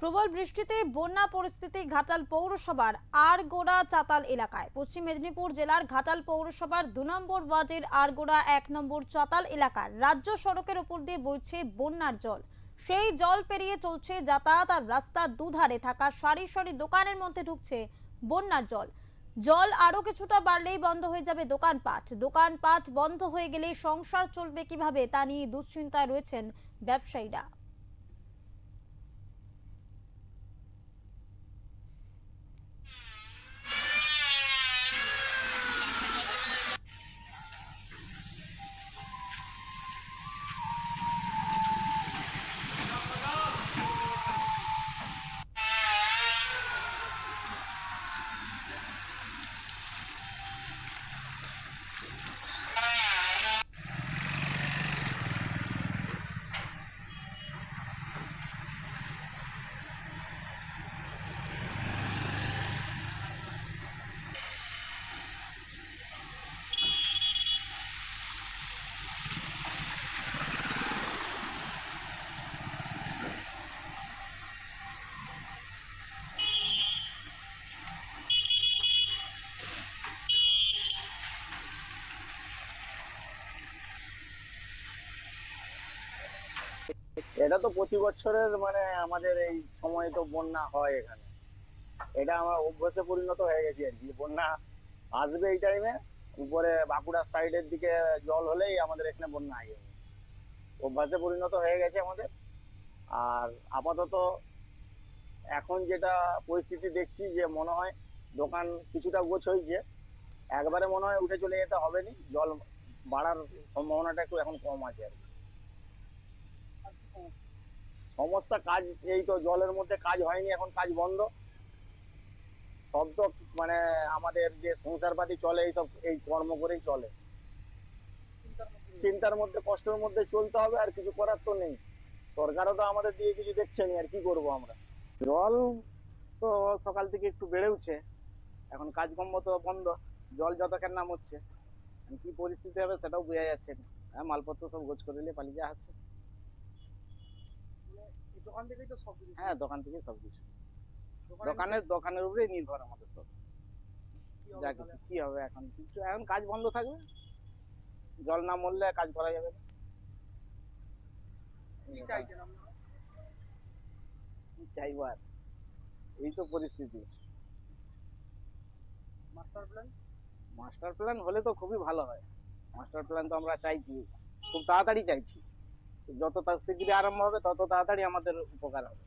প্রবল বৃষ্টিতে বন্যা পরিস্থিতি ঘাটাল পৌরসভার আরগোড়া চাতাল এলাকায়। পশ্চিম মেদিনীপুর জেলার ঘাটাল পৌরসভার 2 নম্বর ওয়ার্ডের আরগোড়া 1 নম্বর চাতাল এলাকার রাজ্য সড়কের উপর দিয়ে বইছে বন্যার জল। সেই জল পেরিয়ে চলছে যাতায়াত, আর রাস্তার দুধারে থাকা সারি সারি দোকানের মধ্যে ঢুকছে বন্যার জল। জল আরো কিছুটা বাড়লেই বন্ধ হয়ে যাবে দোকানপাট বন্ধ হয়ে গেলে সংসার চলবে কিভাবে তা নিয়ে দুশ্চিন্তায় রয়েছেন ব্যবসায়ীরা। এটা তো প্রতি বছরের আমাদের এই সময় তো বন্যা হয় এখানে। এটা আমার অভ্যাসে পরিণত হয়ে গেছে আর কি। বন্যা আসবে এই টাইমে, উপরে বাঁকুড়ার সাইডের দিকে জল হলেই আমাদের এখানে বন্যা আগে অভ্যাসে পরিণত হয়ে গেছে আমাদের। আর আপাতত এখন যেটা পরিস্থিতি দেখছি, যে মনে হয় দোকান কিছুটা গোছ হয়েছে, একবারে মনে হয় উঠে চলে যেতে হবে না। জল বাড়ার সম্ভাবনাটা একটু এখন কম আছে আর কি। সমস্যা কাজ, এই তো জলের মধ্যে কাজ হয়নি, এখন কাজ বন্ধ। সব তো আমাদের যে সংসারপাতি চলে এইসব এই কর্ম করেই চলে। চিন্তার মধ্যে কষ্টের মধ্যে চলতে হবে, আর কিছু করার তো নেই। সরকারও তো আমাদের দিয়ে কিছু দেখছে না, আর কি করব আমরা। জল তো সকাল থেকে একটু বেড়েওছে, এখন কাজকর্ম তো বন্ধ। জল যতক্ষণ নাম হচ্ছে, কি পরিস্থিতি হবে সেটাও বোঝা যাচ্ছে না। হ্যাঁ, মালপত্র সব গোছ করে নিয়ে পালিয়ে যাওয়া হচ্ছে। দোকান থেকেই তো সবকিছু হ্যাঁ, দোকান থেকে সবকিছু। দোকানের উপরেই নির্ভর আমাদের সব। যা কিছু কি হবে, এখন কিছু এখন কাজ বন্ধ থাকবে। জল না মরলে কাজ করা যাবে না। কি চাইছেন আপনারা? কি চাইবো আর, এই তো পরিস্থিতি। Master plan? মাস্টার প্ল্যান হলে তো খুবই ভালো হয়। মাস্টার প্ল্যান তো আমরা চাইছি, খুব তাড়াতাড়ি চাইছি। যত শিগগিরই আরম্ভ হবে তত তাড়াতাড়ি আমাদের উপকার হবে।